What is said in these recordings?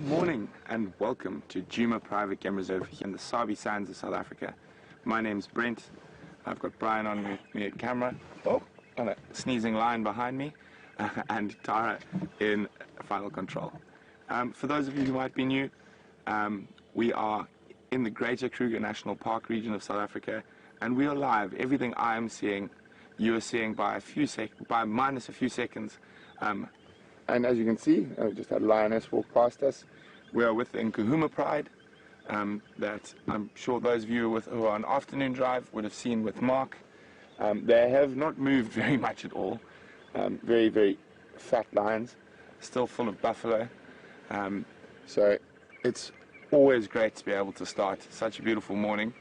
morning and welcome to Djuma Private Game Reserve here in the Sabi Sands of South Africa. My name's Brent. I've got Brian on me at camera. Oh, and a sneezing lion behind me. And Tara in final control. For those of you who might be new, we are in the Greater Kruger National Park region of South Africa, and we are live. Everything I am seeing, you are seeing by minus a few seconds. And as you can see, I just had a lioness walk past us. We are with the Nkuhuma Pride, that I'm sure those of you who are on afternoon drive would have seen with Mark. They have not moved very much at all. Very, very fat lions, still full of buffalo. So it's always great to be able to start such a beautiful morning,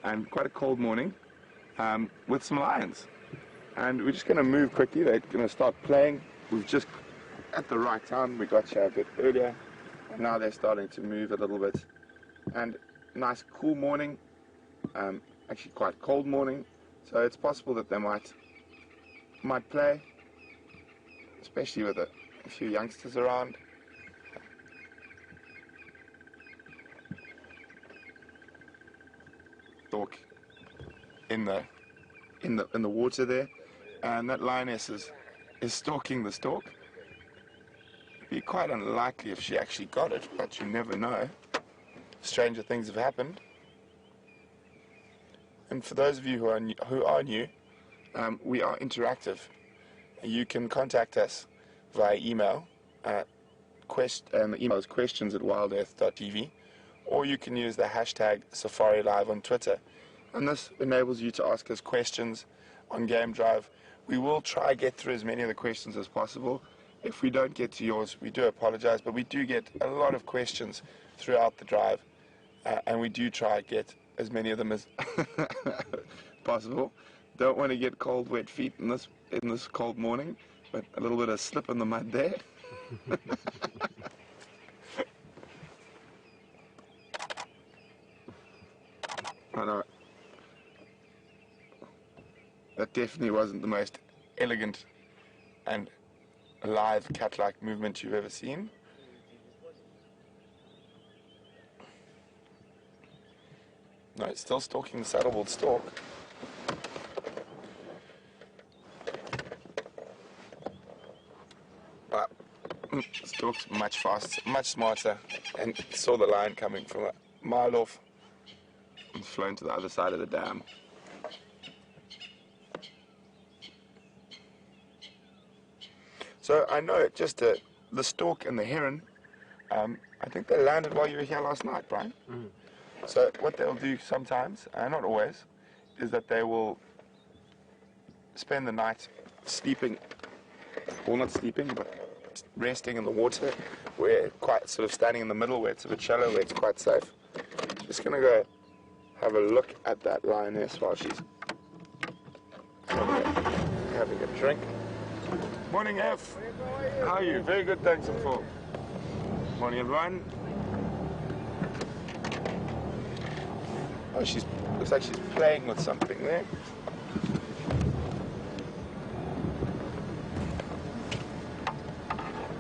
and quite a cold morning, with some lions. And we're just going to move quickly. They're going to start playing. We've just at the right time. We got here a bit earlier, and now they're starting to move a little bit. And nice cool morning, actually quite cold morning, so it's possible that they might play, especially with a few youngsters around. Stork in the water there, and that lioness is stalking the stork. It'd be quite unlikely if she actually got it, but you never know. Stranger things have happened. And for those of you who are new, we are interactive. You can contact us via email. The email is questions@wildearth.tv, or you can use the hashtag SafariLive on Twitter. And this enables you to ask us questions on Game Drive. We will try to get through as many of the questions as possible. If we don't get to yours, we do apologize, but we do get a lot of questions throughout the drive, and we do try to get as many of them as possible. Don't want to get cold, wet feet in this cold morning, but a little bit of slip in the mud there. I know. That definitely wasn't the most elegant and alive cat-like movement you've ever seen. No, it's still stalking the saddleboard stork. But the stork's much faster, much smarter, and saw the lion coming from a mile off and flown to the other side of the dam. So I know just the stork and the heron, I think they landed while you were here last night, Brian. Mm. So what they'll do sometimes, not always, is that they will spend the night sleeping, well, not sleeping, but resting in the water, where quite sort of standing in the middle where it's a bit shallow, where it's quite safe. Just going to go have a look at that lioness while she's having a drink. Morning, F. How are you? Very good, thanks, I'm full. Morning, everyone. Oh, looks like she's playing with something there.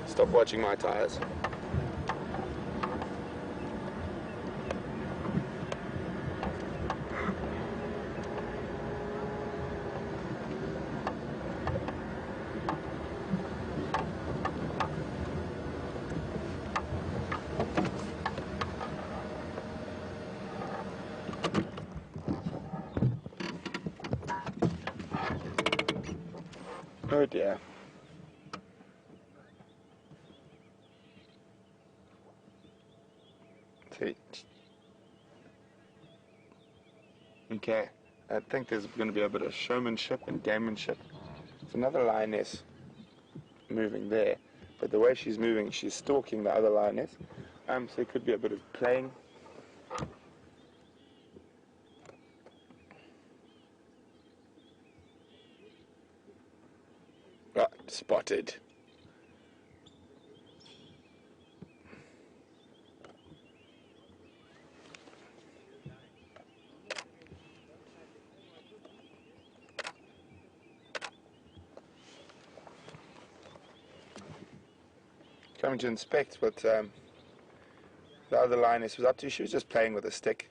Stop watching my tires. Oh dear. Okay, I think there's going to be a bit of showmanship and gamemanship. There's another lioness moving there, but the way she's moving, she's stalking the other lioness. So it could be a bit of playing. Right, spotted. Coming to inspect, but the other lioness was up to. She was just playing with a stick.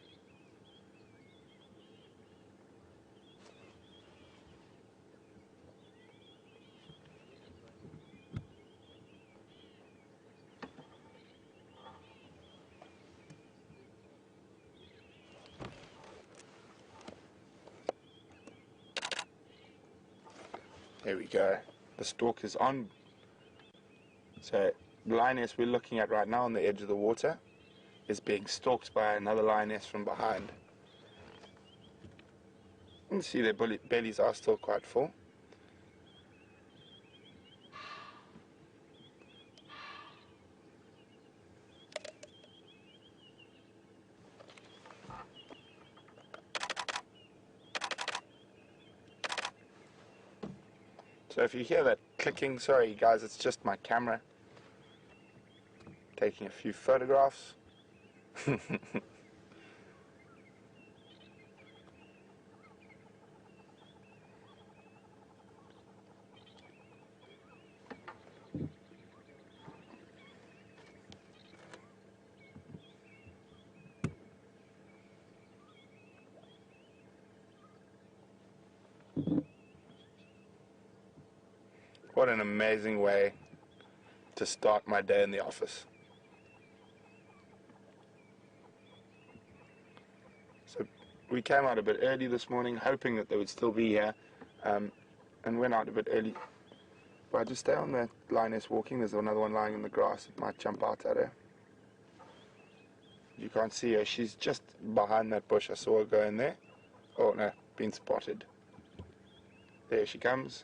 There we go. The stalk is on. So the lioness we're looking at right now on the edge of the water is being stalked by another lioness from behind. You can see their bellies are still quite full. So if you hear that clicking, sorry guys, it's just my camera taking a few photographs. What an amazing way to start my day in the office. So we came out a bit early this morning, hoping that they would still be here, and went out a bit early. But I just stay on the lioness walking. There's another one lying in the grass. It might jump out at her. You can't see her. She's just behind that bush. I saw her go in there. Oh no, been spotted. There she comes.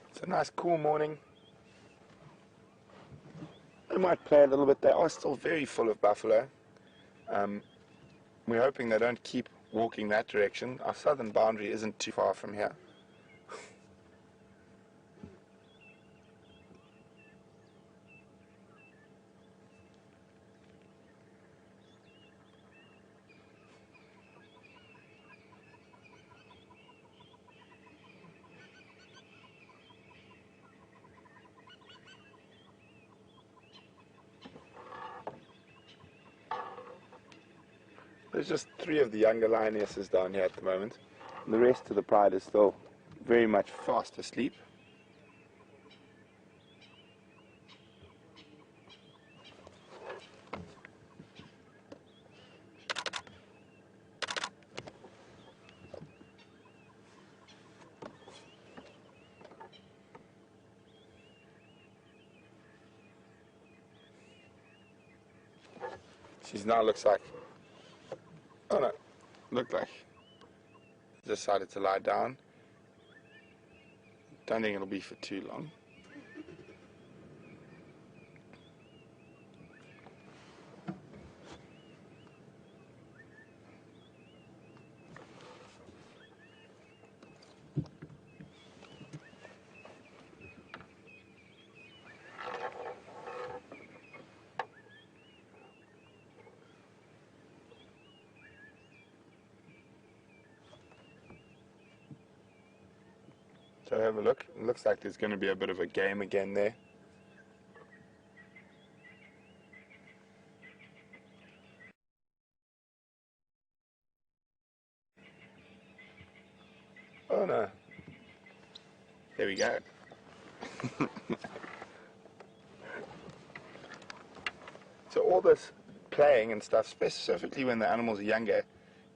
It's a nice cool morning. They might play a little bit. They are still very full of buffalo. We're hoping they don't keep walking that direction. Our southern boundary isn't too far from here. There's just 3 of the younger lionesses down here at the moment. And the rest of the pride is still very much fast asleep. She's now looks like, oh no, looked like decided to lie down. Don't think it'll be for too long. So have a look. It looks like there's going to be a bit of a game again there. Oh no. There we go. So all this playing and stuff, specifically when the animals are younger,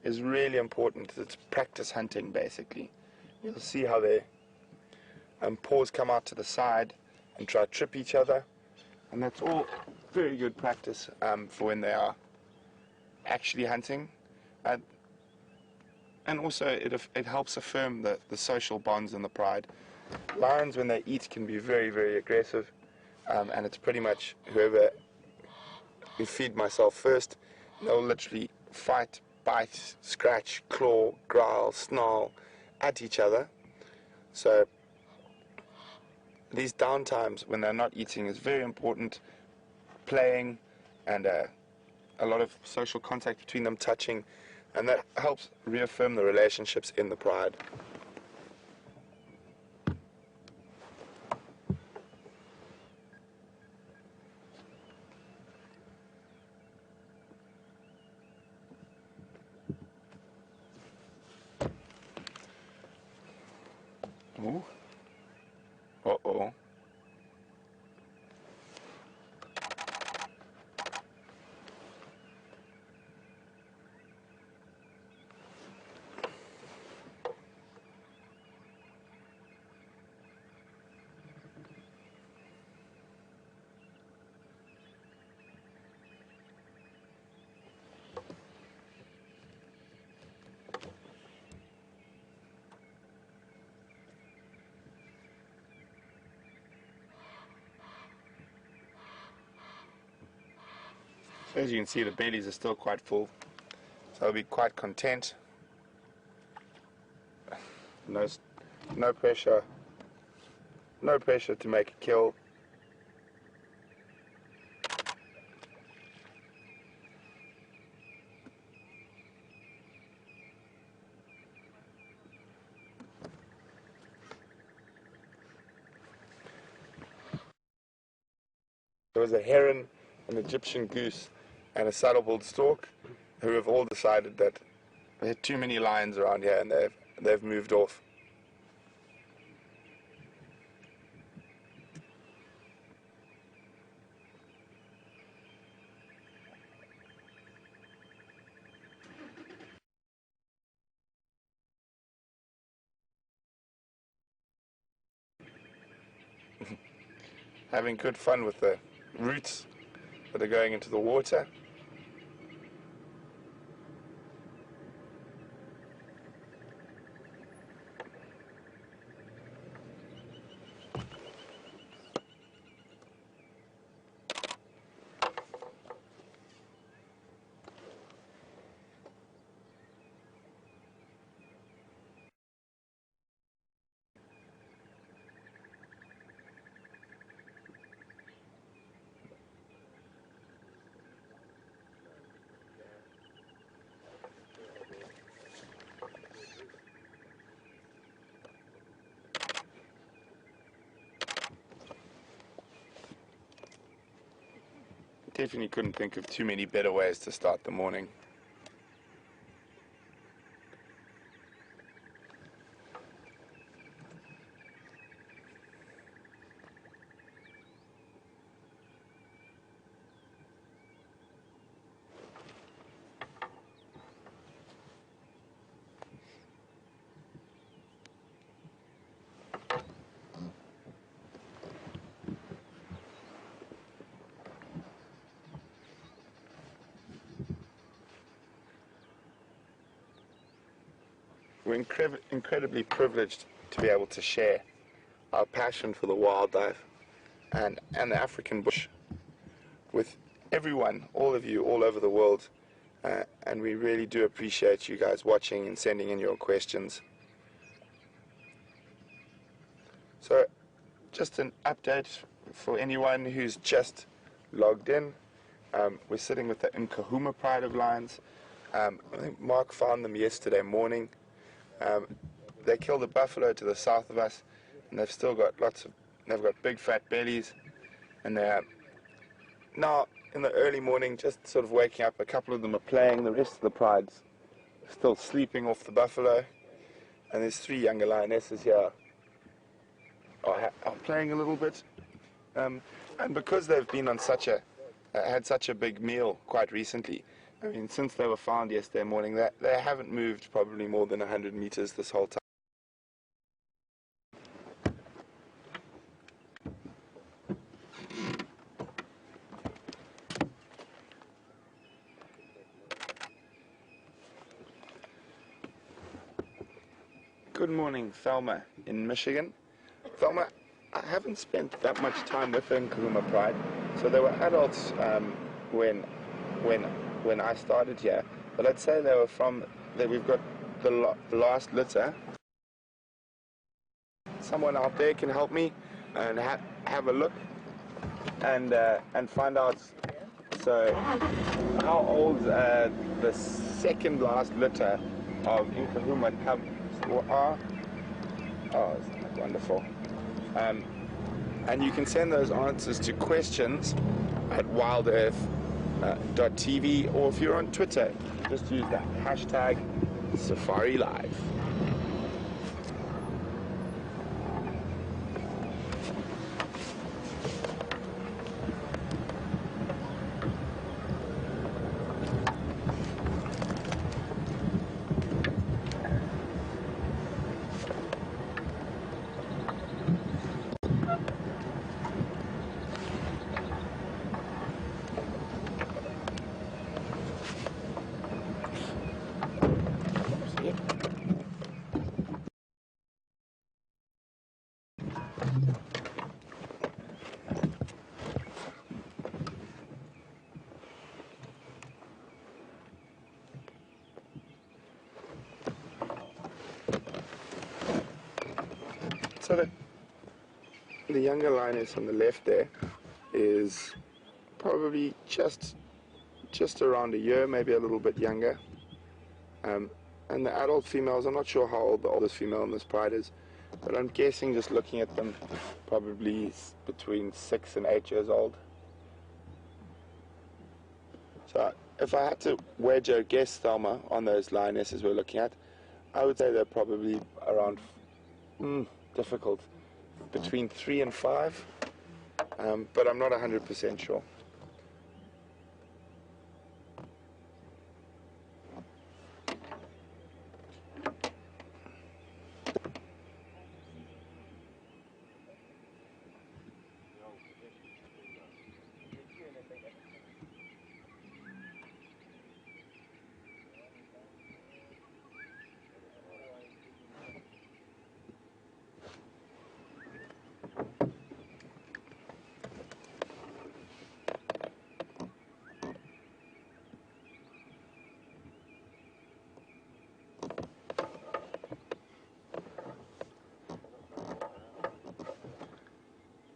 is really important. It's practice hunting basically. You'll see how they paws come out to the side and try to trip each other, and that's all very good practice for when they are actually hunting, and also it helps affirm the social bonds and the pride. Lions, when they eat, can be very, very aggressive, and it's pretty much whoever you feed myself first, they'll literally fight, bite, scratch, claw, growl, snarl, at each other. So these downtimes when they're not eating is very important. Playing and a lot of social contact between them, touching, and that helps reaffirm the relationships in the pride. Ooh. Uh-oh. So as you can see, the bellies are still quite full, so they'll be quite content. No pressure to make a kill. There was a heron, an Egyptian goose, and a saddle-billed stork who have all decided that there are too many lions around here, and they've moved off. Having good fun with the roots that are going into the water. Definitely couldn't think of too many better ways to start the morning. We're incredibly privileged to be able to share our passion for the wildlife and the African bush with everyone, all of you, all over the world. And we really do appreciate you guys watching and sending in your questions. So, just an update for anyone who's just logged in. We're sitting with the Nkahuma Pride of Lions. I think Mark found them yesterday morning. They killed a buffalo to the south of us, and they've still got they've got big fat bellies, and they're now in the early morning just sort of waking up. A couple of them are playing, the rest of the pride's still sleeping off the buffalo, and there's 3 younger lionesses here are playing a little bit, and because they've been on had such a big meal quite recently, I mean, since they were found yesterday morning, they haven't moved probably more than 100 meters this whole time. Good morning, Thelma in Michigan. Thelma, I haven't spent that much time with the Nkahuma Pride, so they were adults when I started here, but I'd say they were we've got the last litter someone out there can help me and have a look and find out. So, how old the second last litter of Nkahuma cubs are? Oh, isn't that wonderful? And you can send those answers to questions at WildEarthTV, or if you're on Twitter, just use the hashtag SafariLive. So the younger lioness on the left there is probably just around a year, maybe a little bit younger. And the adult females, I'm not sure how old the oldest female in this pride is, but I'm guessing, just looking at them, probably between 6 and 8 years old. So if I had to wedge a guess, Thelma, on those lionesses we're looking at, I would say they're probably around, difficult, between 3 and 5, but I'm not 100% sure.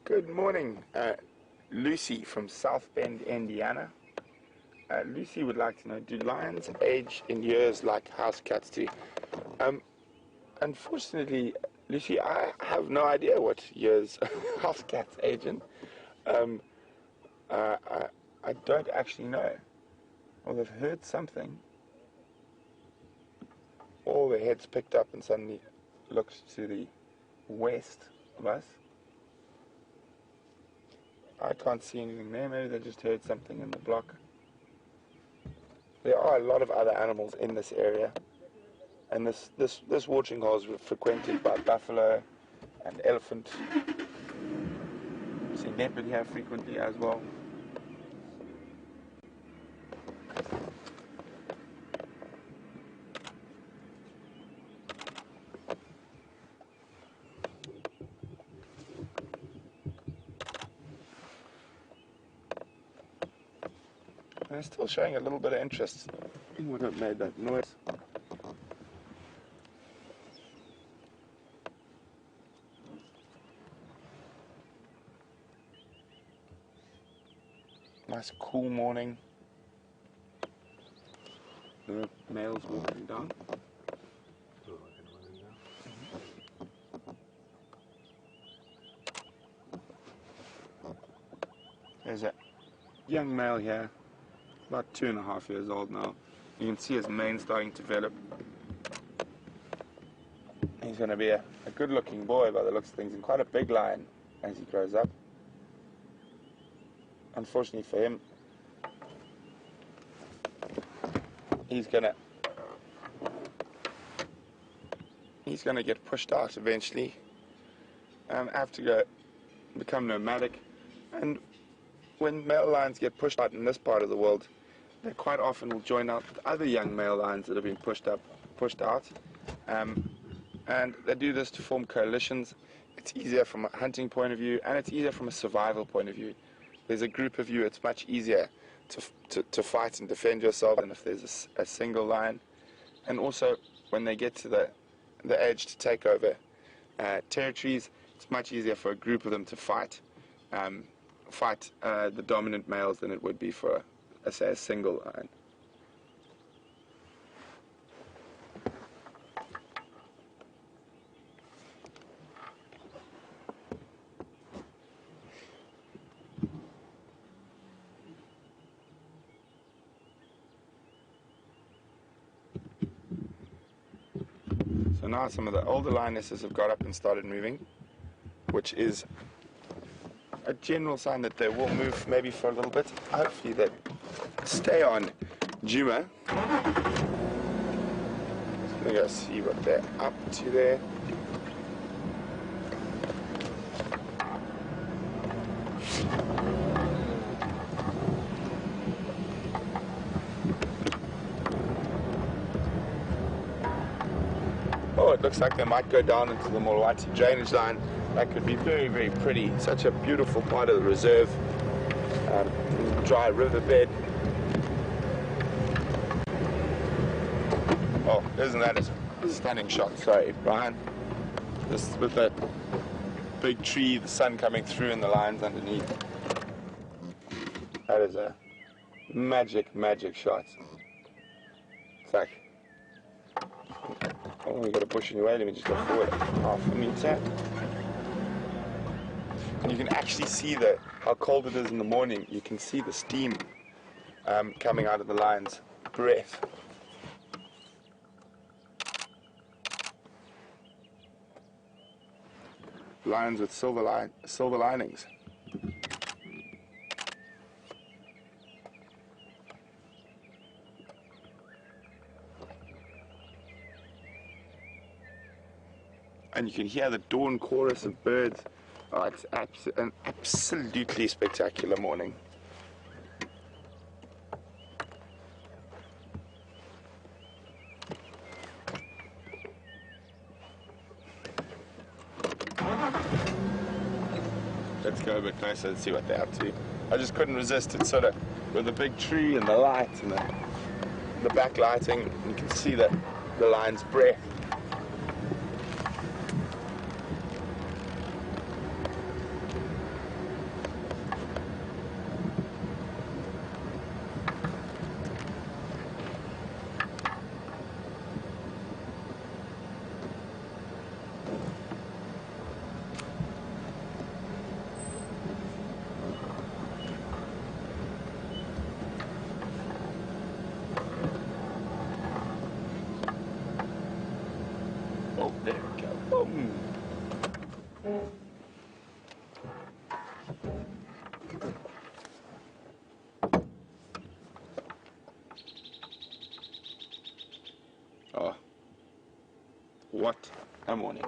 Good morning, Lucy from South Bend, Indiana. Lucy would like to know, do lions age in years like house cats do? Unfortunately, Lucy, I have no idea what years house cats age in. I don't actually know. Well, they've heard something, or their head's picked up and suddenly looks to the west of us. I can't see anything there. Maybe they just heard something in the block. There are a lot of other animals in this area, and this watering hole is frequented by buffalo and elephant. You see leopard here frequently as well. They're still showing a little bit of interest in what have made that noise. Nice cool morning. The male's walking down. There's a young male here, about 2.5 years old now. You can see his mane starting to develop. He's going to be a good looking boy by the looks of things, and quite a big lion as he grows up. Unfortunately for him, he's gonna get pushed out eventually, have to go become nomadic. And when male lions get pushed out in this part of the world, they quite often will join up with other young male lions that have been pushed out, and they do this to form coalitions. It's easier from a hunting point of view, and it's easier from a survival point of view. There's a group of you, it's much easier to fight and defend yourself than if there's a single lion. And also, when they get to the edge to take over, territories, it's much easier for a group of them to fight the dominant males than it would be for, say, a single lion. So now some of the older lionesses have got up and started moving, which is a general sign that they will move maybe for a little bit. Hopefully they stay on Djuma. Just gonna go see what they're up to there. Oh, it looks like they might go down into the Mulwati drainage line. That could be very, very pretty. Such a beautiful part of the reserve. Dry riverbed. Oh, isn't that a stunning shot? Sorry, Brian. Just with that big tree, the sun coming through and the lines underneath. That is a magic, magic shot. It's like, oh, we got a bush in your way. Let me just go forward half a meter. And you can actually see how cold it is in the morning. You can see the steam coming out of the lion's breath. Lions with silver linings. And you can hear the dawn chorus of birds. Oh, it's an absolutely spectacular morning. Let's go a bit closer and see what they're up to. I just couldn't resist it, sort of, with the big tree and the light and the backlighting. You can see the lion's breath. Oh, there we go. Boom. Oh, what a morning.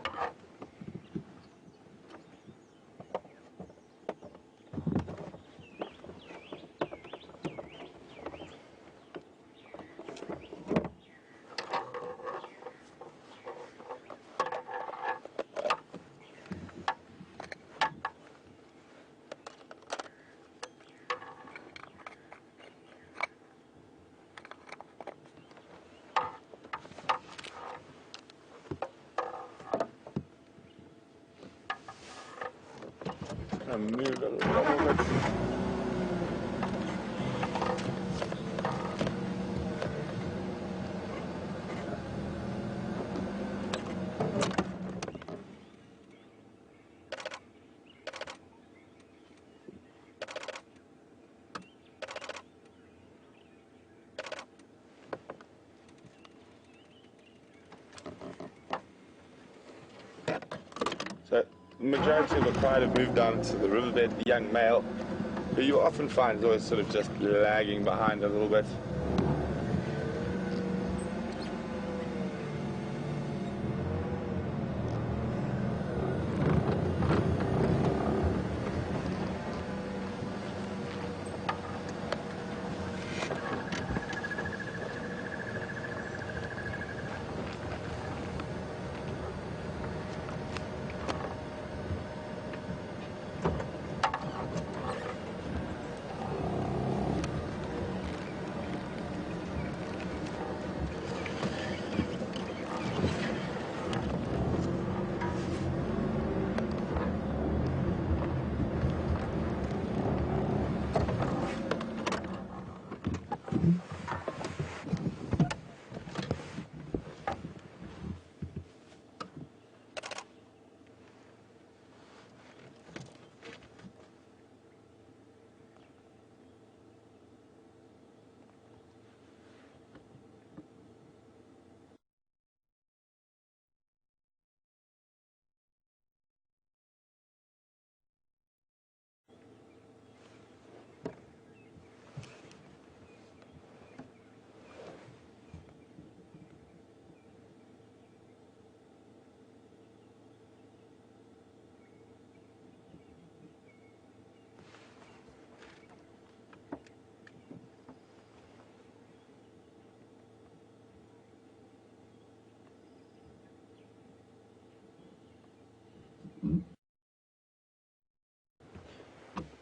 Move a little bit. So, the majority of the pride have moved down to the riverbed. The young male, who you often find is always sort of just lagging behind a little bit.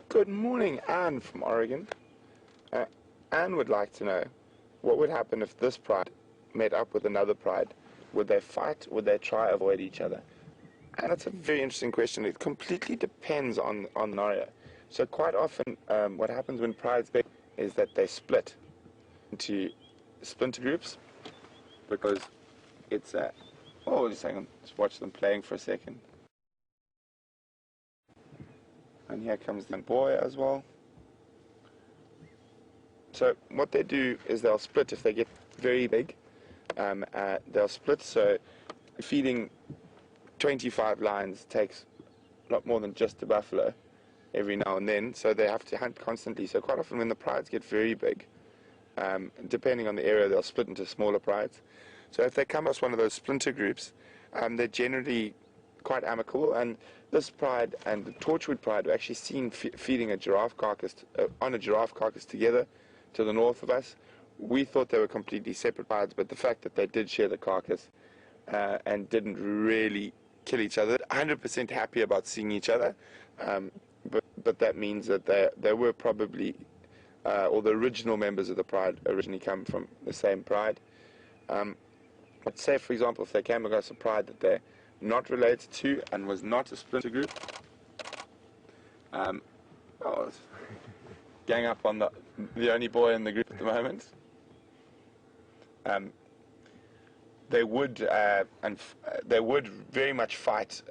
Good morning, Anne from Oregon. Anne would like to know what would happen if this pride met up with another pride. Would they fight? Would they try avoid each other? And it's a very interesting question. It completely depends on the scenario. So quite often what happens when prides big is that they split into splinter groups because it's oh, just hang on, just watch them playing for a second. And here comes the boy as well. So what they do is they'll split if they get very big. They'll split, so feeding 25 lions takes a lot more than just a buffalo every now and then, so they have to hunt constantly. So quite often when the prides get very big, depending on the area, they'll split into smaller prides. So if they come across one of those splinter groups, they're generally quite amicable, and this pride and the Torchwood pride were actually seen feeding a giraffe carcass on a giraffe carcass together to the north of us. We thought they were completely separate prides, but the fact that they did share the carcass and didn't really kill each other, 100% happy about seeing each other, but that means that they were probably, or the original members of the pride originally come from the same pride. But say, for example, if they came across a pride that they're not related to and was not a splinter group, gang up on the only boy in the group at the moment. They would very much fight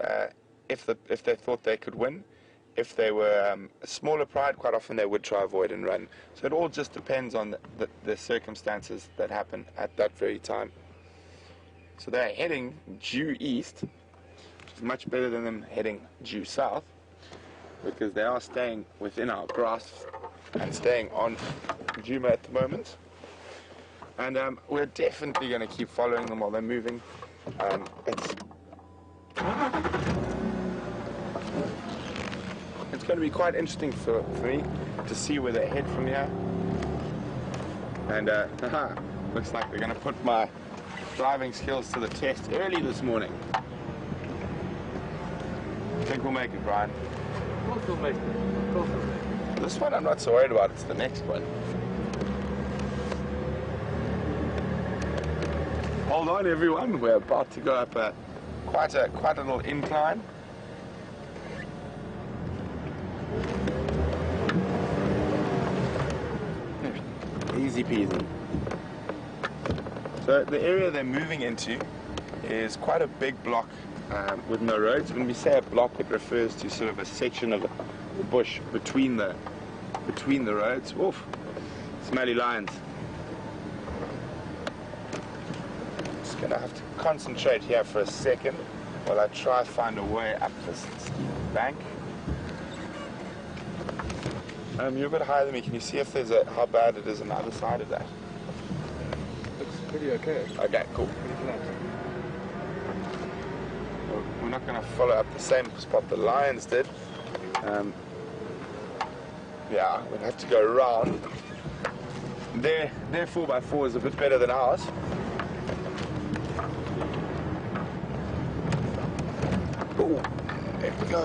if they thought they could win. If they were a smaller pride, quite often they would try avoid and run. So it all just depends on the circumstances that happen at that very time. So they're heading due east, which is much better than them heading due south, because they are staying within our grasp and staying on Djuma at the moment. And we're definitely going to keep following them while they're moving. It's going to be quite interesting for me to see where they head from here. And looks like they're going to put my driving skills to the test early this morning. I think we'll make it, Brian. Of course we'll make it. Of course we'll make it. This one I'm not so worried about, it's the next one. Hold on everyone, we're about to go up quite a little incline. Easy peasy. So the area they're moving into is quite a big block with no roads. When we say a block, it refers to sort of a section of the bush between the roads. Oof, smelly lions. Just gonna have to concentrate here for a second while I try to find a way up this steep bank. You're a bit higher than me. Can you see if there's how bad it is on the other side of that? Looks pretty okay. Okay, cool. Pretty flat. Well, we're not going to follow up the same spot the lions did. Yeah, we'll have to go around. Their 4x4 is a bit better than ours. Oh, there we go.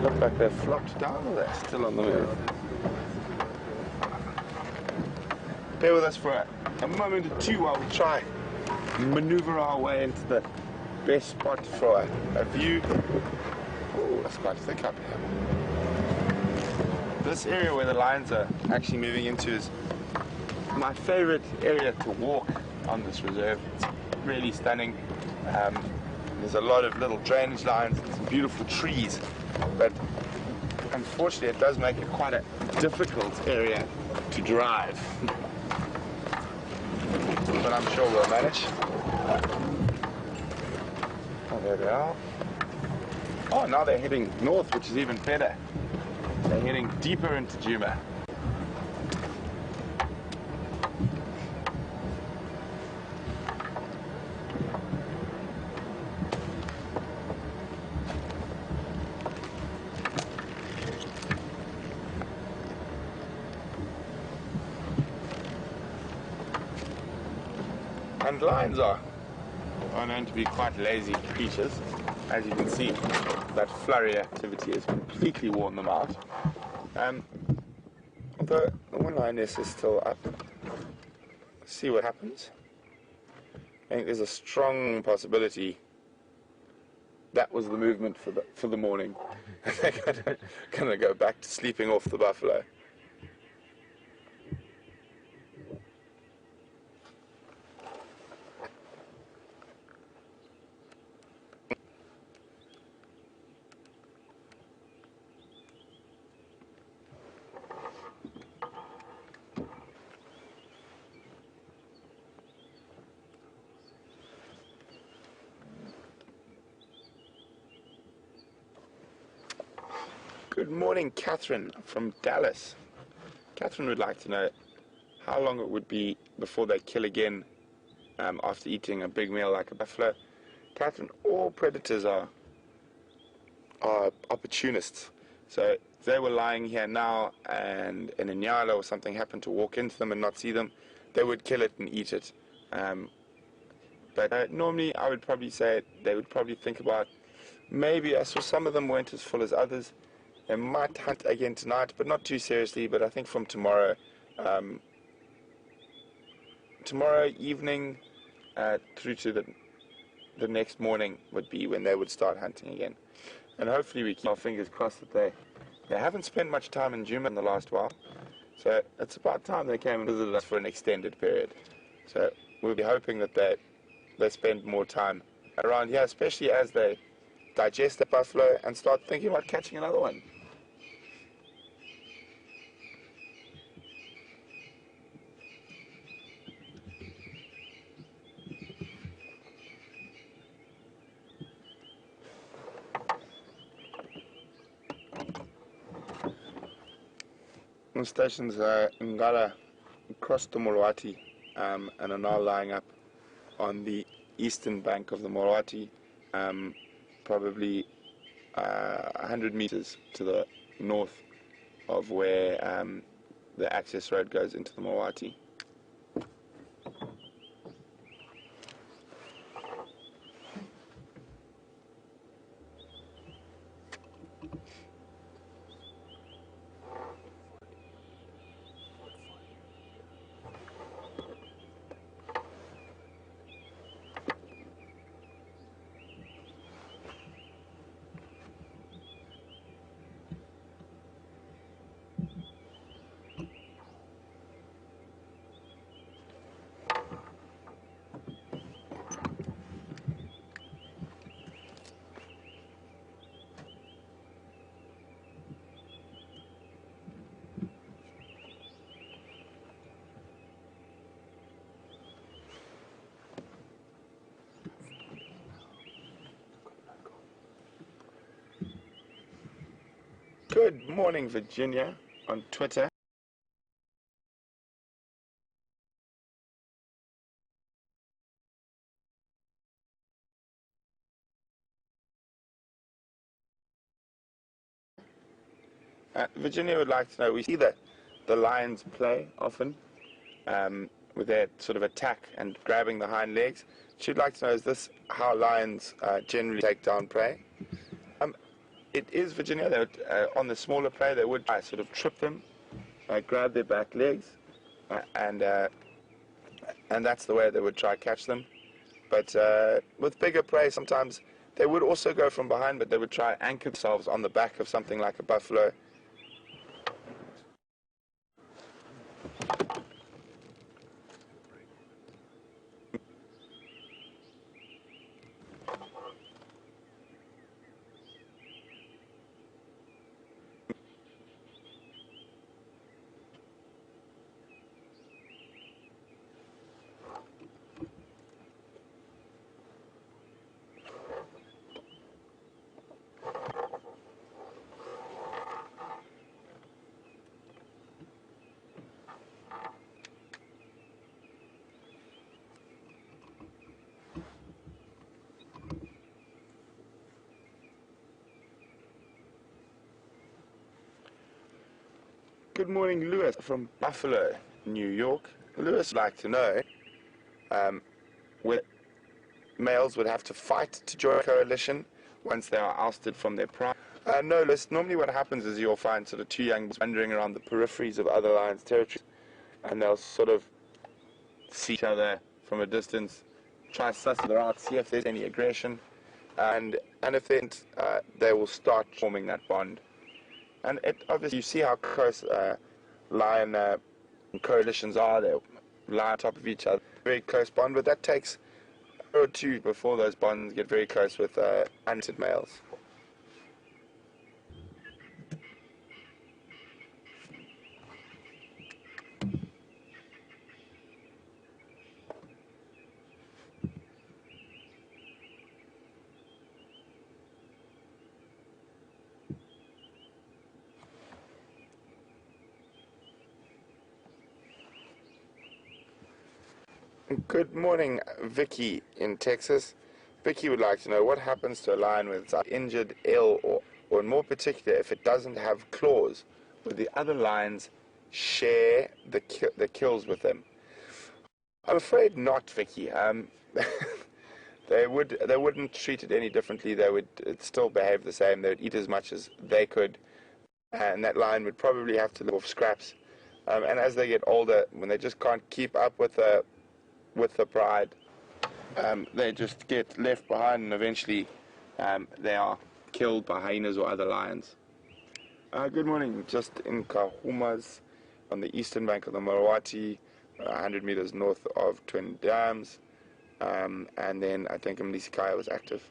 Look like they've flopped down, or they're still on the move. Bear with us for a moment or two while we try maneuver our way into the best spot for a view. Oh, that's quite thick up here. This area where the lions are actually moving into is my favorite area to walk on this reserve. It's really stunning. There's a lot of little drainage lines and some beautiful trees. But unfortunately, it does make it quite a difficult area to drive. But I'm sure we'll manage. Oh, there they are. Oh, now they're heading north, which is even better. They're heading deeper into Djuma. And lions are are known to be quite lazy creatures. As you can see, that flurry activity has completely worn them out. Although the one lioness is still up. Let's see what happens. I think there's a strong possibility that was the movement for the morning. They're going to go back to sleeping off the buffalo. Good morning, Catherine from Dallas. Catherine would like to know how long it would be before they kill again after eating a big meal like a buffalo. Catherine, all predators are opportunists. So if they were lying here now and in a nyala or something happened to walk into them and not see them, they would kill it and eat it. But normally I would probably say they would probably think about, maybe I saw some of them weren't as full as others. They might hunt again tonight, but not too seriously. But I think from tomorrow evening through to the next morning would be when they would start hunting again. And hopefully we keep our fingers crossed that they haven't spent much time in Djuma in the last while. So it's about time they came and visited us for an extended period. So we'll be hoping that they spend more time around here, especially as they digest the buffalo and start thinking about catching another one. The stations are in Ngala, across the Morwati, and are now lying up on the eastern bank of the Morwati, probably 100 meters to the north of where the access road goes into the Morwati. Good morning, Virginia, on Twitter. Virginia would like to know, we see that the lions play often with their sort of attack and grabbing the hind legs. She'd like to know, is this how lions generally take down prey? It is, Virginia, they would, on the smaller prey, they would sort of trip them, grab their back legs, and that's the way they would try to catch them. But with bigger prey, sometimes they would also go from behind, but they would try to anchor themselves on the back of something like a buffalo. Good morning, Lewis from Buffalo, New York. Lewis would like to know males would have to fight to join a coalition once they are ousted from their pride. No, normally what happens is you'll find sort of two young bulls wandering around the peripheries of other lions' territories, and they'll sort of see each other from a distance, try to suss it out, see if there's any aggression, and if they will start forming that bond. And obviously you see how close lion coalitions are. They lie on top of each other, very close bond, but that takes a year or two before those bonds get very close with hunted males. Good morning, Vicky in Texas. Vicky would like to know what happens to a lion when it's injured, ill, or in more particular, if it doesn't have claws, will the other lions share the kills with them? I'm afraid not, Vicky. They wouldn't treat it any differently. They would still behave the same. They would eat as much as they could, and that lion would probably have to live off scraps. And as they get older, when they just can't keep up with the pride, they just get left behind, and eventually they are killed by hyenas or other lions. Good morning. Just in Kahumas, on the eastern bank of the Marawathi, 100 meters north of Twin Dams, and then I think Mlisikaya was active.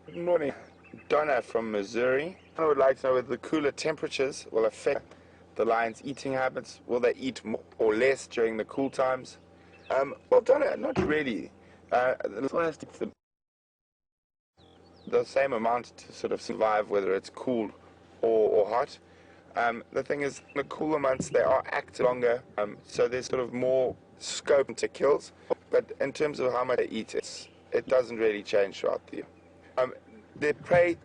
Good morning. Donna from Missouri. I would like to know whether the cooler temperatures will affect the lions' eating habits. Will they eat more or less during the cool times? Well, Donna, not really. The lion has to eat the same amount to sort of survive, whether it's cool or hot. The thing is, in the cooler months, they are active longer, so there's sort of more scope to kills. But in terms of how much they eat, it doesn't really change throughout the year. Their prey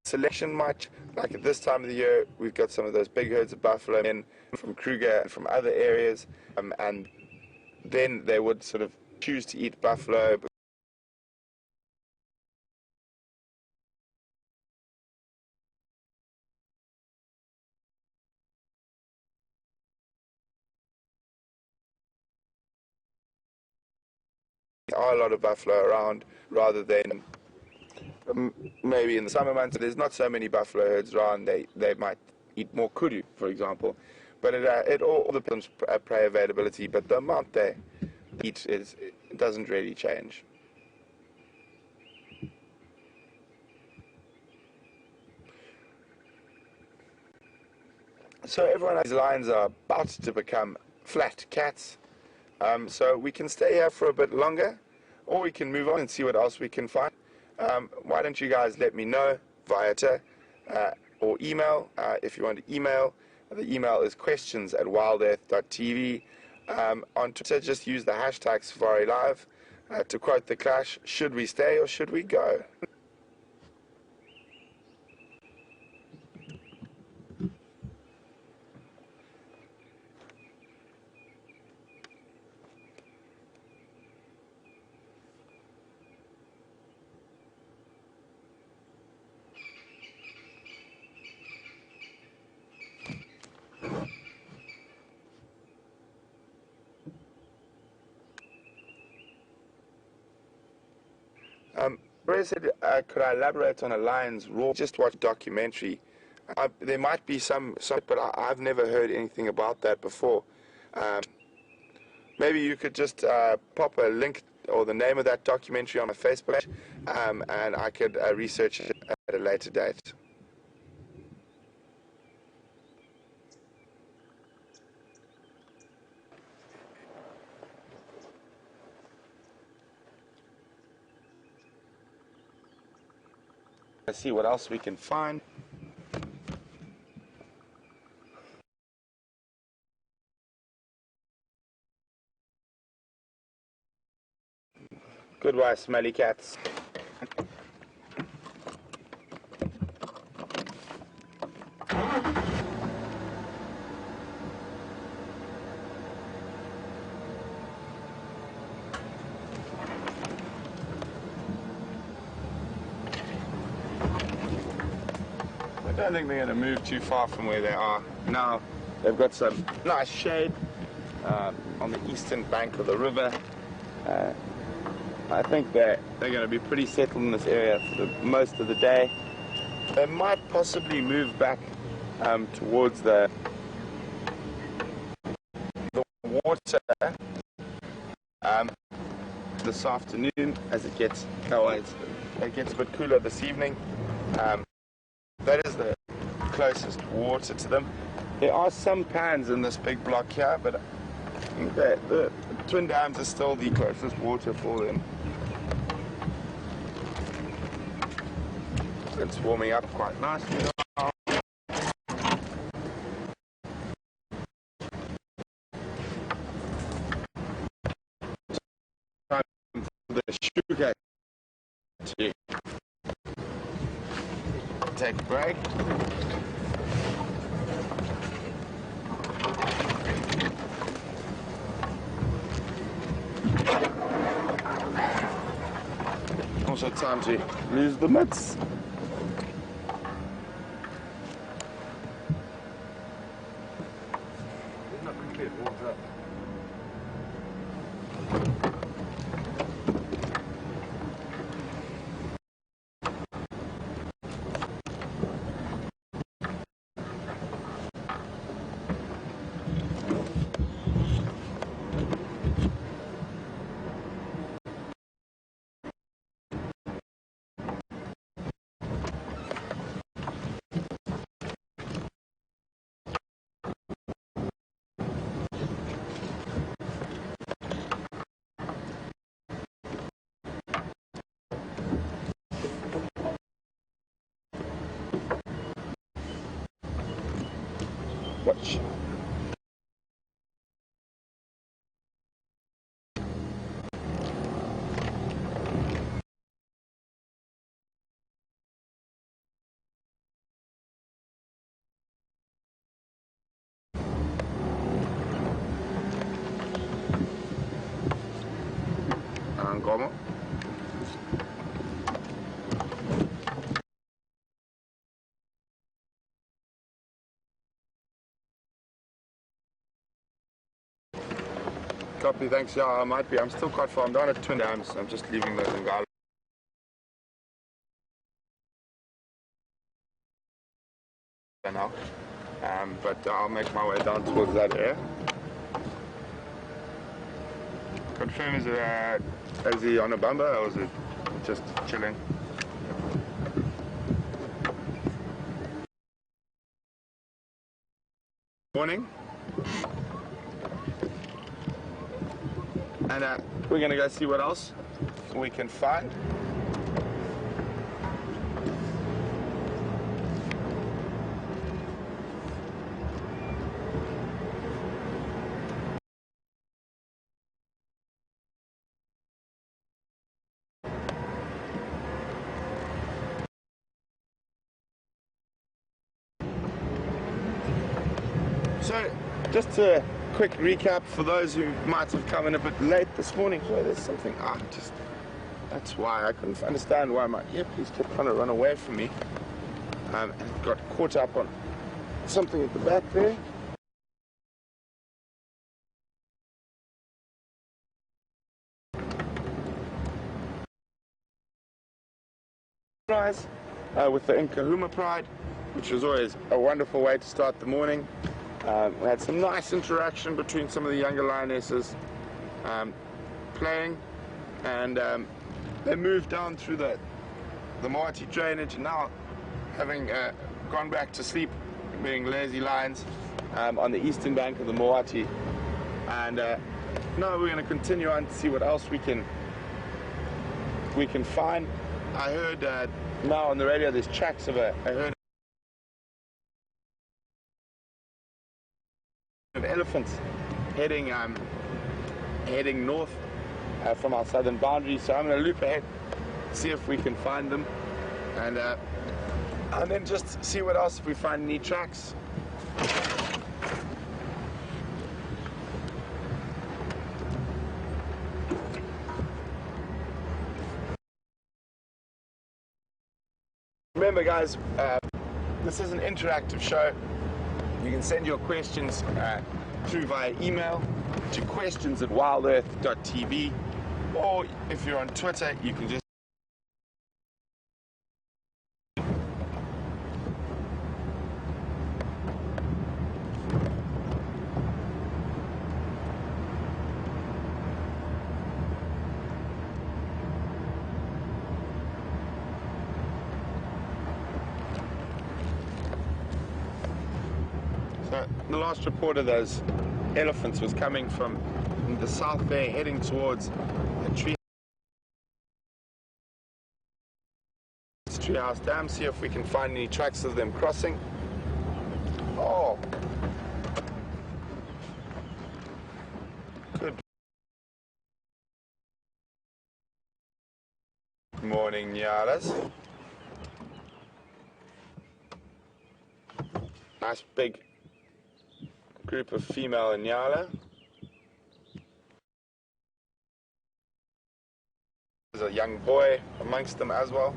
selection much, like at this time of the year, we've got some of those big herds of buffalo in from Kruger and from other areas, and then they would sort of choose to eat buffalo. There are a lot of buffalo around, rather than maybe in the summer months there's not so many buffalo herds around. They might eat more kudu, for example, but it all depends on prey availability. But the amount they eat it doesn't really change. So everyone knows lions are about to become flat cats. So we can stay here for a bit longer, or we can move on and see what else we can find. Why don't you guys let me know via Twitter or email. If you want to email, the email is questions@wildearth.tv. On Twitter, just use the hashtag SafariLive. To quote The Clash, should we stay or should we go? Ray said, could I elaborate on a lion's roar? Just watch a documentary. There might be some, but I've never heard anything about that before. Maybe you could just pop a link or the name of that documentary on my Facebook page, and I could research it at a later date. Let's see what else we can find. Goodbye, smelly cats. I don't think they're going to move too far from where they are now. They've got some nice shade on the eastern bank of the river. I think they're going to be pretty settled in this area for most of the day. They might possibly move back towards the water this afternoon as it gets a bit cooler this evening. That is the closest water to them. There are some pans in this big block here, but I think that the Twin Dams are still the closest water for them. It's warming up quite nicely now. Time for the sugar to take a break. Also time to lose the mitts. Not quickly, it warms up. Watch. Como? Copy, thanks. Yeah, I might be. I'm still quite far. I'm down at Twin Dams. I'm just leaving those in Ghana now. But I'll make my way down towards that area. Confirm, is he on a bumper or is it just chilling? Morning. And we're going to go see what else we can find. So, just a quick recap for those who might have come in a bit late this morning. So there's something, that's why I couldn't understand why my earpiece kept trying to run away from me. And got caught up on something at the back there. With the Nkahuma Pride, which was always a wonderful way to start the morning. We had some nice interaction between some of the younger lionesses playing, and they moved down through the Moati drainage, and now having gone back to sleep, being lazy lions on the eastern bank of the Moati. And now we're going to continue on to see what else we can find. I heard now on the radio there's tracks of I heard of elephants heading north from our southern boundary. So I'm going to loop ahead, see if we can find them, and then just see what else, if we find any tracks. Remember guys, this is an interactive show. You can send your questions through via email to questions@wildearth.tv, or if you're on Twitter, you can just the last report of those elephants was coming from the south there, heading towards the Treehouse Dam. See if we can find any tracks of them crossing. Oh, good morning, Nyalas. Nice big group of female Inyala. There's a young boy amongst them as well.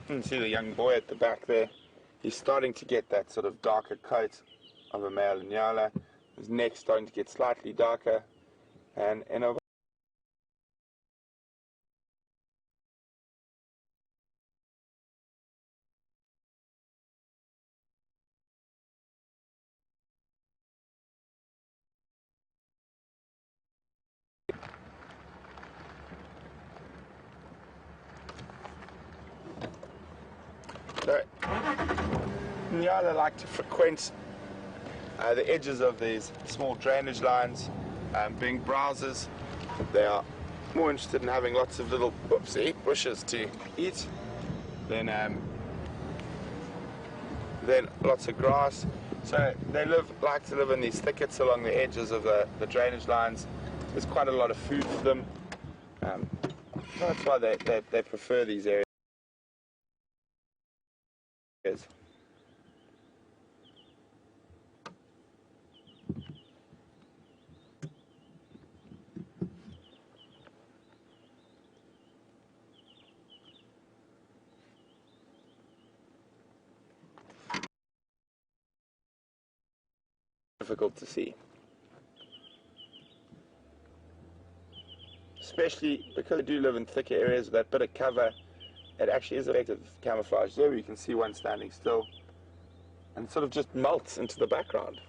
You can see the young boy at the back there. He's starting to get that sort of darker coat of a male Inyala. His neck's starting to get slightly darker, and over so, Inyala like to frequent the edges of these small drainage lines, being browsers. They are more interested in having lots of little bushes to eat than lots of grass. So they like to live in these thickets along the edges of the drainage lines. There's quite a lot of food for them. That's why they prefer these areas. Difficult to see, especially because they do live in thicker areas with that bit of cover. It actually is effective camouflage. There you can see one standing still and sort of just melts into the background.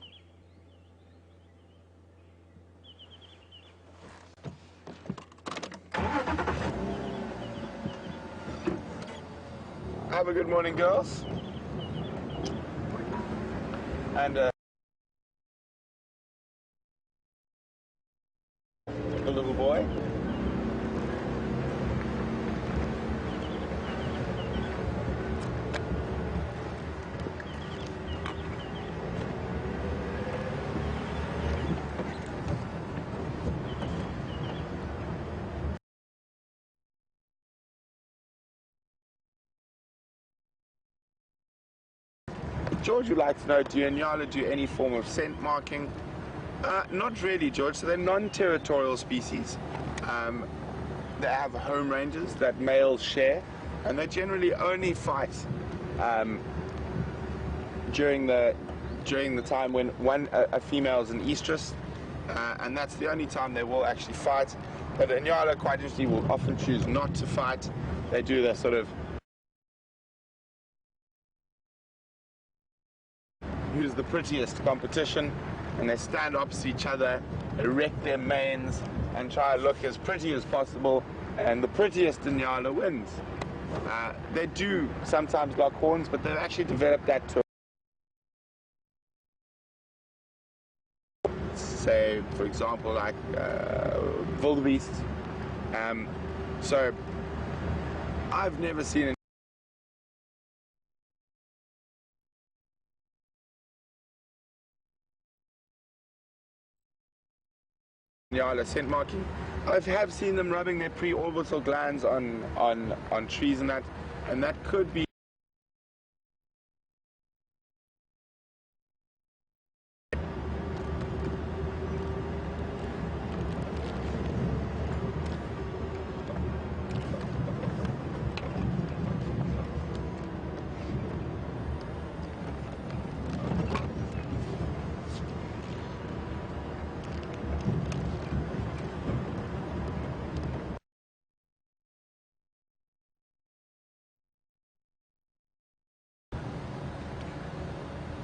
Have a good morning, girls. And a little boy. George would like to know, do Inyala do any form of scent marking? Not really, George. So they're non-territorial species. they have home ranges that males share, and they generally only fight during the time when a female is an estrus, and that's the only time they will actually fight. But Inyala, quite interestingly, will often choose not to fight. They do the sort of who's the prettiest competition, and they stand opposite each other, erect their manes, and try to look as pretty as possible, and the prettiest Inyala wins. They do sometimes lock horns, but they've actually developed that to, say, for example, like wildebeest. So I've never seen Inyala scent marking. I have seen them rubbing their pre-orbital glands on trees and that could be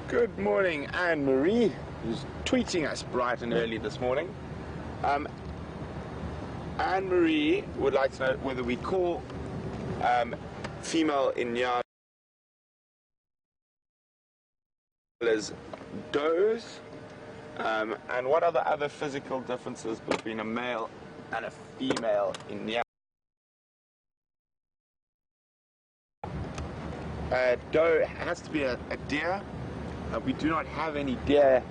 Good morning, Anne-Marie, who's tweeting us bright and early this morning. Anne-Marie would like to know whether we call female Inyalas does, and what are the other physical differences between a male and a female Inyala. Doe has to be a deer. We do not have any deer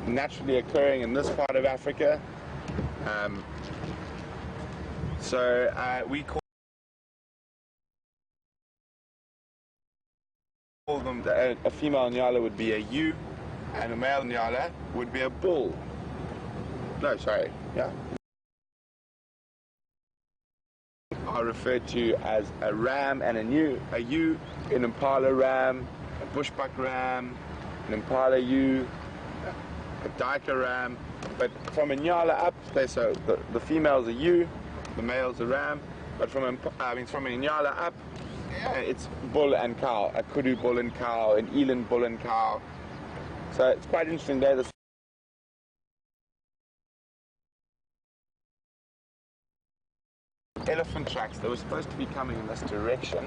naturally occurring in this part of Africa. So we call them, a female Inyala would be a ewe, and a male Inyala would be a bull. No, sorry, yeah. Are referred to as a ram and a ewe, an impala ram, a bushbuck ram, an impala ewe, a duiker ram. But from Inyala up, so the female's a ewe, the male's a ram. But from an Inyala up, it's bull and cow, a kudu bull and cow, an eland bull and cow. So it's quite interesting there. Elephant tracks, they were supposed to be coming in this direction.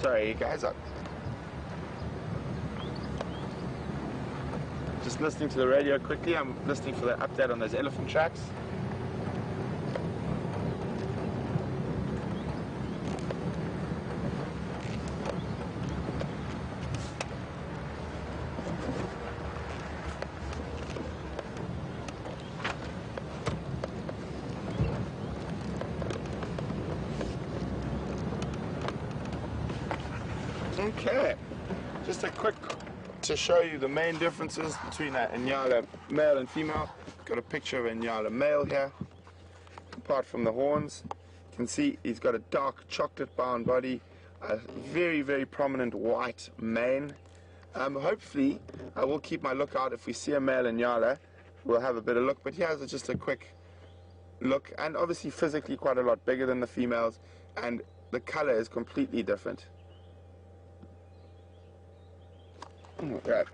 Sorry guys, I'm just listening to the radio quickly. I'm listening for the update on those elephant tracks. Okay, just a quick to show you the main differences between an Inyala male and female. Got a picture of an Inyala male here. Apart from the horns, you can see he's got a dark chocolate brown body, a very, very prominent white mane. Hopefully, I will keep my lookout. If we see a male Inyala, we'll have a better look. But here's just a quick look, and obviously physically quite a lot bigger than the females, and the color is completely different. Right.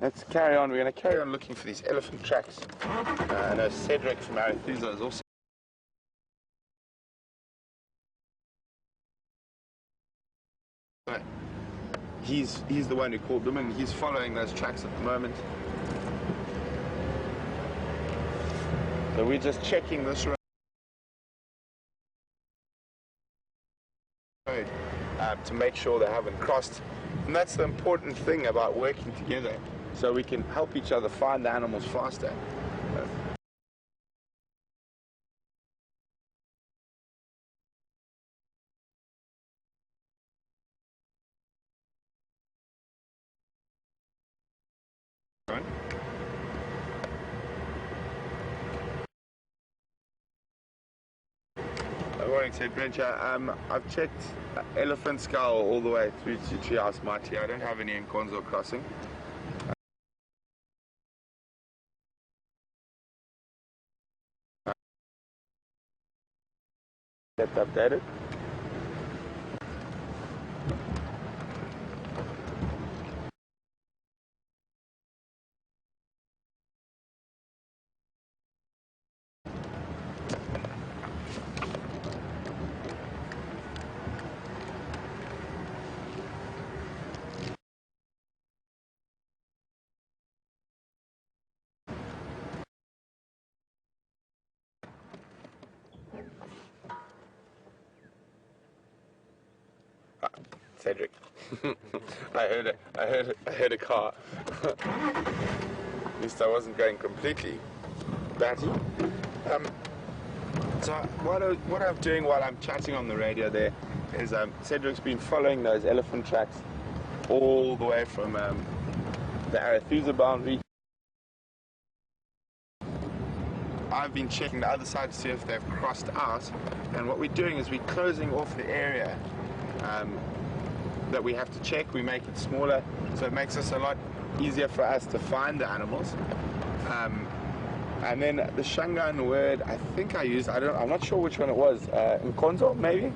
Let's carry on. We're going to carry on looking for these elephant tracks. I know Cedric from Arethusa is also. He's the one who called them, and he's following those tracks at the moment. So we're just checking this road to make sure they haven't crossed. And that's the important thing about working together, so we can help each other find the animals faster. Morning, Ted Brencher. I've checked Elephant Skull all the way through to Treehouse Mighty. I don't have any in Konzo Crossing. Get updated. Cedric. I heard a car. At least I wasn't going completely batty. So what I'm doing while I'm chatting on the radio there is Cedric's been following those elephant tracks all the way from the Arathusa boundary. I've been checking the other side to see if they've crossed out, and what we're doing is we're closing off the area that we have to check. We make it smaller, so it makes us a lot easier for us to find the animals. And then the Shangaan word I think I used, I'm not sure which one it was, Nkonzo maybe?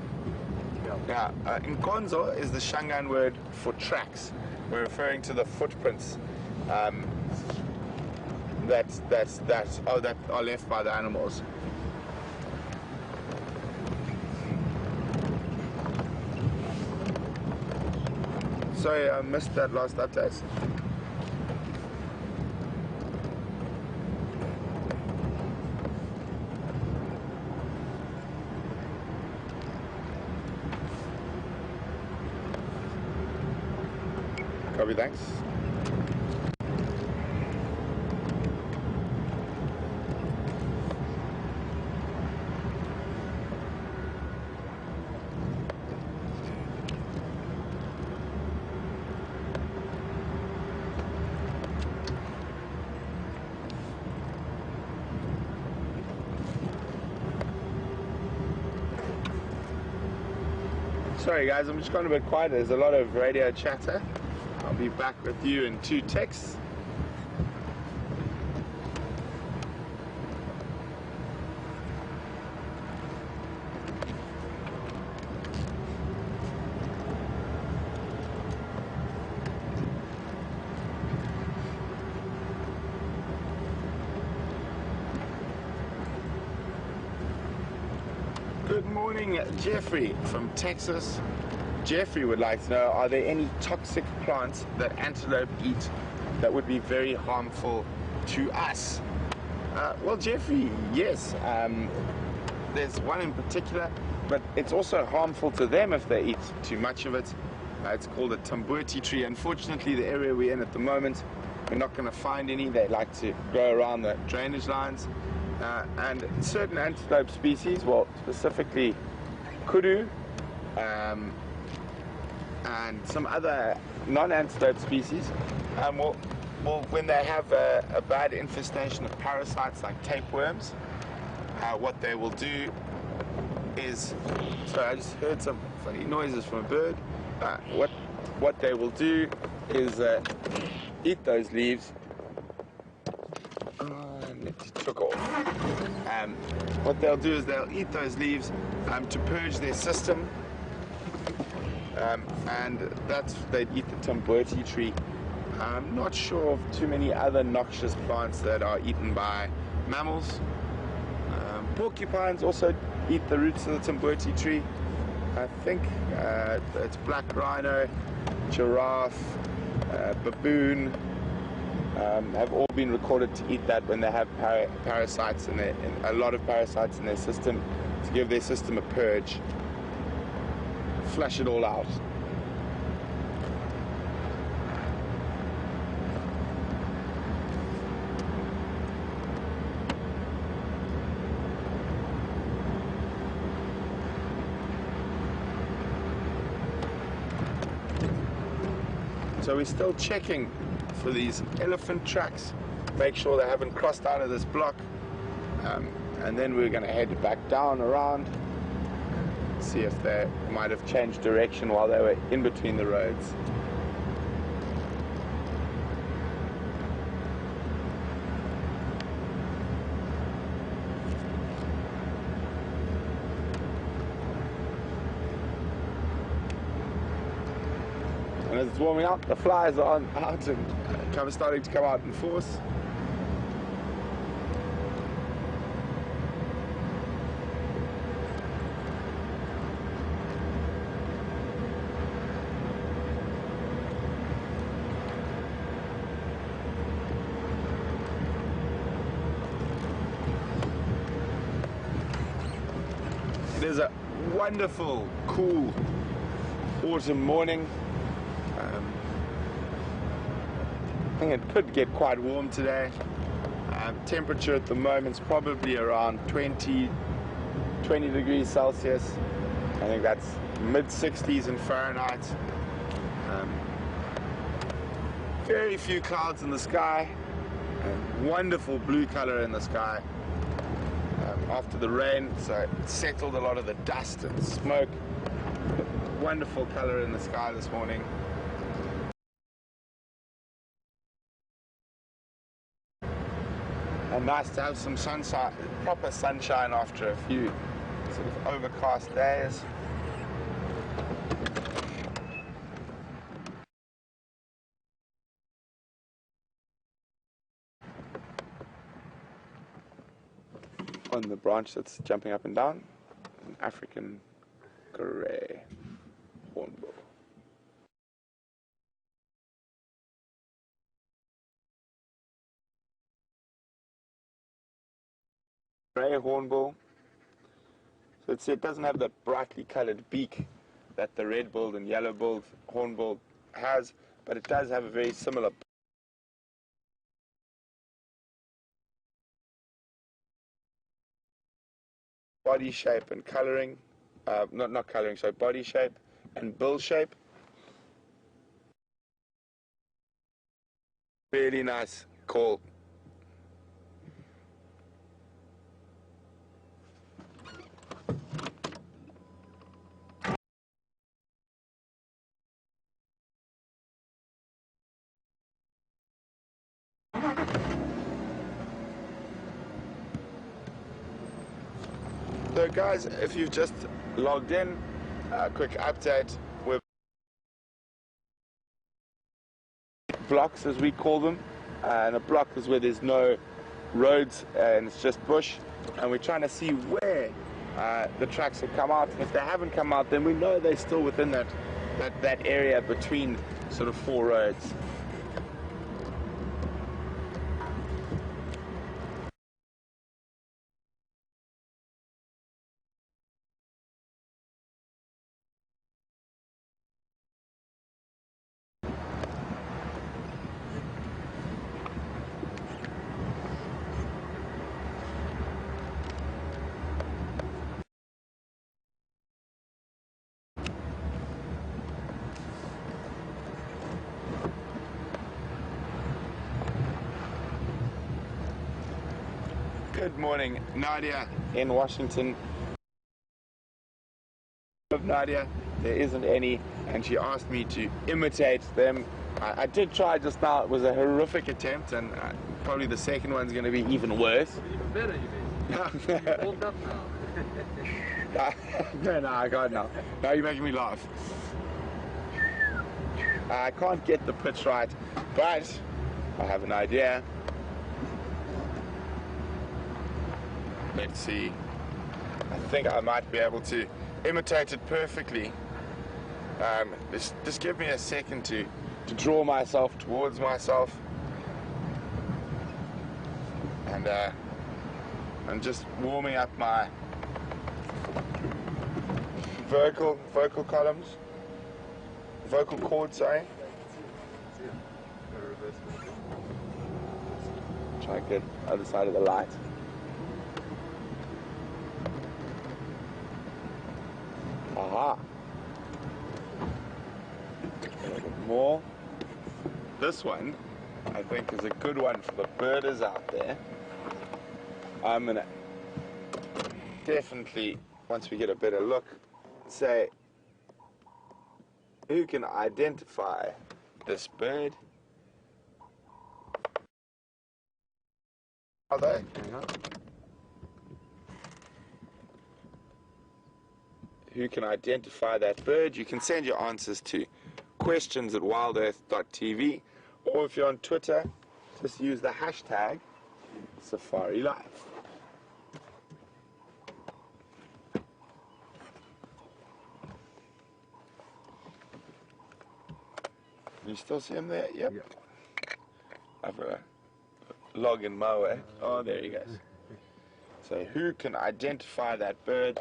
Yeah, Nkonzo is the Shangaan word for tracks. We're referring to the footprints that are left by the animals. Sorry, I missed that last update. Copy, thanks. Sorry guys, I'm just going a bit quiet. There's a lot of radio chatter. I'll be back with you in 2 texts. Good morning, Jeffrey from Texas. Jeffrey would like to know, are there any toxic plants that antelope eat that would be very harmful to us? Well, Jeffrey, yes. There's one in particular, but it's also harmful to them if they eat too much of it. It's called a tumbuti tree. Unfortunately, the area we're in at the moment, we're not going to find any. They like to grow around the drainage lines. And certain antelope species, well, specifically kudu, and some other non-antelope species, well, when they have a bad infestation of parasites like tapeworms, what they will do is, sorry, I just heard some funny noises from a bird. What they will do is eat those leaves. It took off. What they'll do is they'll eat those leaves to purge their system, and they'd eat the tumbuti tree. I'm not sure of too many other noxious plants that are eaten by mammals. Porcupines also eat the roots of the tumbuti tree. I think it's black rhino, giraffe, baboon, have all been recorded to eat that when they have parasites in a lot of parasites in their system, to give their system a purge, flush it all out. So we're still checking for these elephant tracks, make sure they haven't crossed out of this block, and then we're going to head back down around see if they might have changed direction while they were in between the roads. And as it's warming up, the flies are out and starting to come out in force. It is a wonderful, cool autumn morning. I think it could get quite warm today. Temperature at the moment is probably around 20 degrees Celsius. I think that's mid-60s in Fahrenheit. Very few clouds in the sky. Wonderful blue color in the sky. After the rain, so it settled a lot of the dust and smoke. Wonderful color in the sky this morning. And nice to have some sunshine, proper sunshine after a few sort of overcast days. On the branch that's jumping up and down, an African grey hornbill. Grey hornbill. So it doesn't have the brightly coloured beak that the red-billed and yellow-billed hornbill has, but it does have a very similar body shape and colouring, not colouring, so body shape and bill shape. Really nice call. So guys, if you've just logged in, a quick update. We're blocks, as we call them, and a block is where there's no roads and it's just bush, and we're trying to see where the trucks have come out. And if they haven't come out, then we know they're still within that area between sort of four roads. Good morning, Nadia in Washington. Of Nadia, there isn't any, and she asked me to imitate them. I did try just now. It was a horrific attempt, and probably the second one's going to be even worse. Even better, you mean? You're warmed up now. No, I can't now. Now you're making me laugh. I can't get the pitch right, but I have an idea. Let's see. I think I might be able to imitate it perfectly. Just give me a second to draw myself towards myself, and I'm just warming up my vocal columns, vocal cords. Sorry. Try to get the other side of the light. Aha. A little bit more. This one, I think, is a good one for the birders out there. I'm gonna definitely, once we get a better look, say, who can identify this bird? Are they? Who can identify that bird? You can send your answers to questions@wildearth.tv, or if you're on Twitter, just use the hashtag Safari Live. You still see him there? Yep. I've got a log in my way. Oh, there he goes. So who can identify that bird?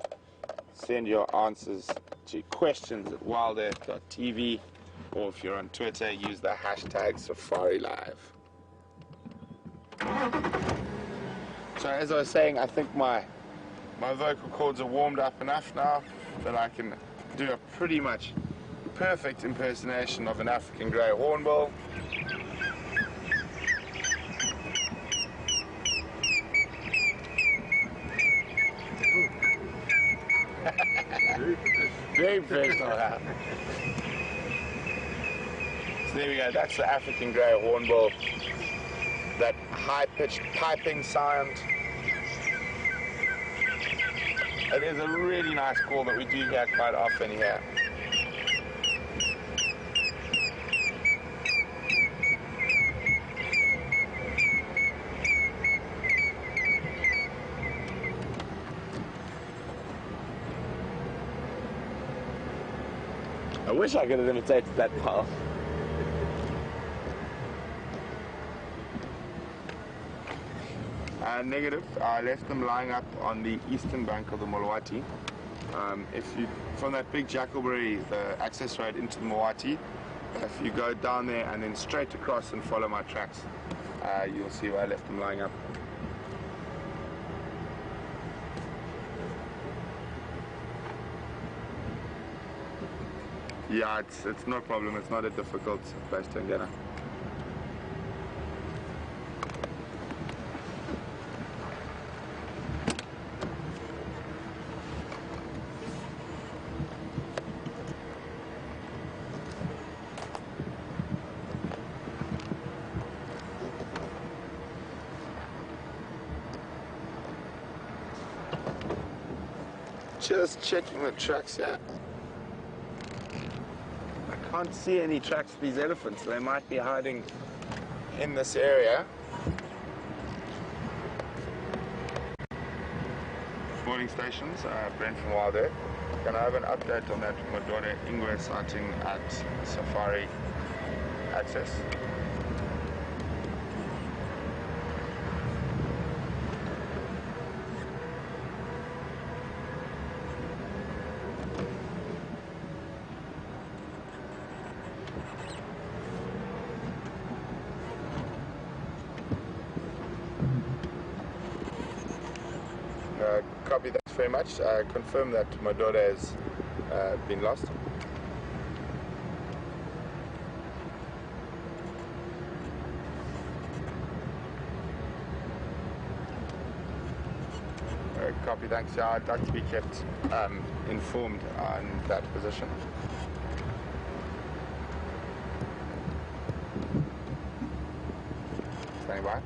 Send your answers to questions@wildearth.tv, or if you're on Twitter, use the hashtag Safari Live. So as I was saying, I think my vocal cords are warmed up enough now that I can do a pretty much perfect impersonation of an African grey hornbill. Very professional, huh? So there we go, that's the African grey hornbill. That high-pitched piping sound. It is a really nice call that we do hear quite often here. I wish I could have imitated that pulse. Negative. I left them lying up on the eastern bank of the Mulwati. If you, from that big Jackalberry, the access road into the Mulwati, if you go down there and then straight across and follow my tracks, you'll see where I left them lying up. Yeah, it's no problem. It's not a difficult place to get. Just checking the tracks here. I can't see any tracks for these elephants. They might be hiding in this area. Boarding stations, Brent from WildEarth. Can I have an update on that Madore Ingwe sighting at Safari Access? Copy, thanks very much. Confirm that Madore has been lost. Copy, thanks. Yeah, I'd like to be kept informed on that position. Standing by.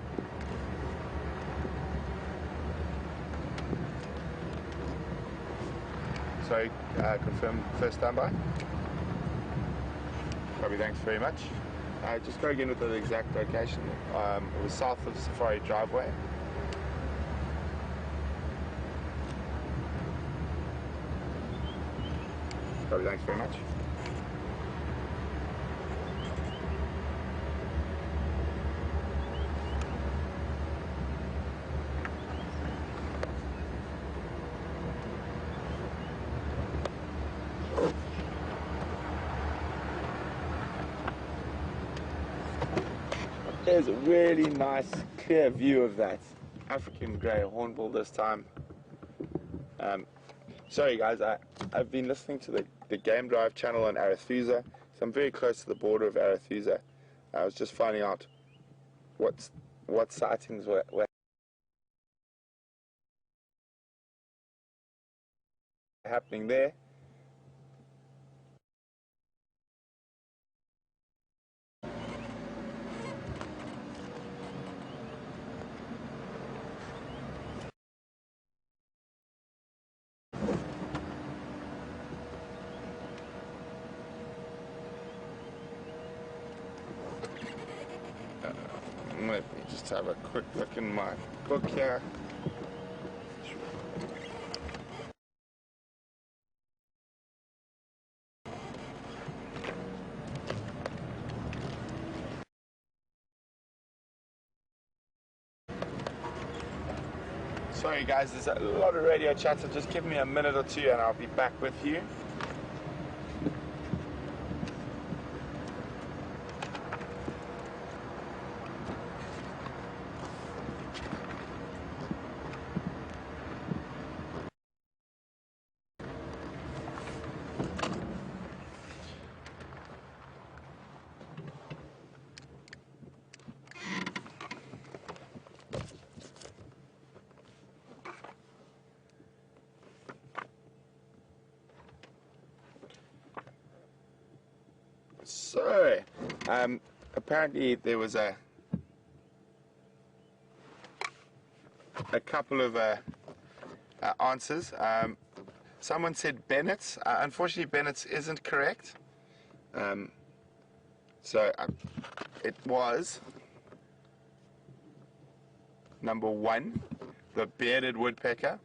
Sorry, confirm first standby. Copy, thanks very much. Just go again with the exact location. It was south of Safari Driveway. Copy, thanks very much. There's a really nice, clear view of that African grey hornbill this time. Sorry guys, I've been listening to the Game Drive channel on Arethusa, so I'm very close to the border of Arethusa. I was just finding out what sightings were happening there. Let me just have a quick look in my book here. Sorry guys, there's a lot of radio chat, so just give me a minute or two and I'll be back with you. So, apparently there was a couple of answers. Someone said Bennett's. Unfortunately, Bennett's isn't correct. It was number 1, the bearded woodpecker.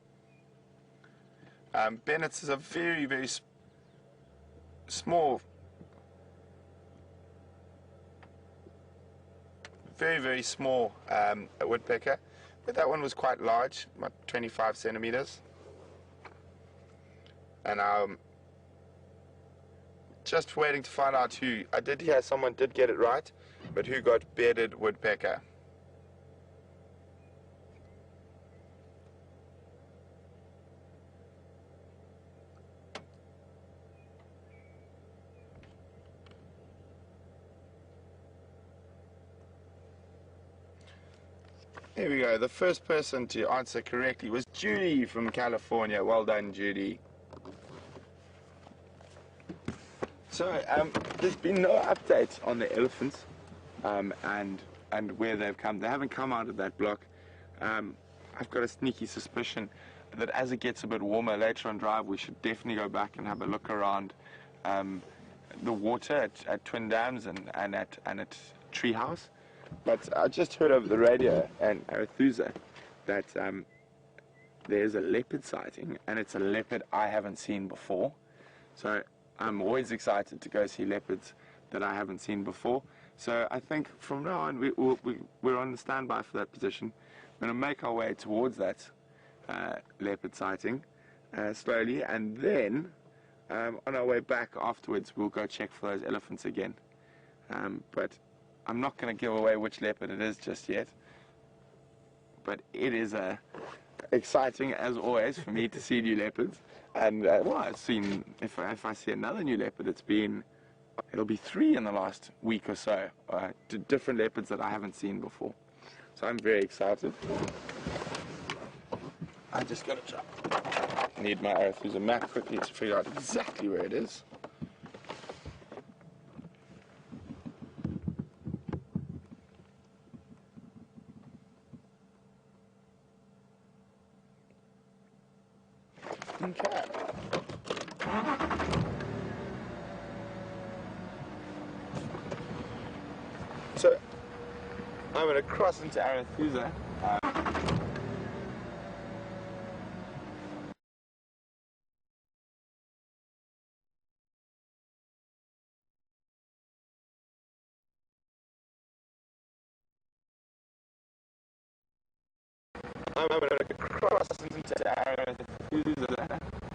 Bennett's is a very, very small, very small woodpecker, but that one was quite large, about 25 centimeters. And I'm just waiting to find out who. I did hear someone did get it right, but who got bearded woodpecker? There we go. The first person to answer correctly was Judy from California. Well done, Judy. So, there's been no update on the elephants and where they've come. They haven't come out of that block. I've got a sneaky suspicion that as it gets a bit warmer later on drive, we should definitely go back and have a look around the water at Twin Dams and at Treehouse. But I just heard over the radio in Arethusa that there's a leopard sighting, and it's a leopard I haven't seen before. So I'm always excited to go see leopards that I haven't seen before. So I think from now on we're on the standby for that position. We're going to make our way towards that leopard sighting slowly, and then on our way back afterwards we'll go check for those elephants again. But I'm not going to give away which leopard it is just yet, but it is exciting as always for me to see new leopards. And well, I've seen, if I see another new leopard, it'll be 3 in the last week or so, different leopards that I haven't seen before. So I'm very excited. I just got to need my Arethusa map quickly to figure out exactly where it is. Okay. So I'm going to cross into Arethusa. I'm going to cross into Arethusa.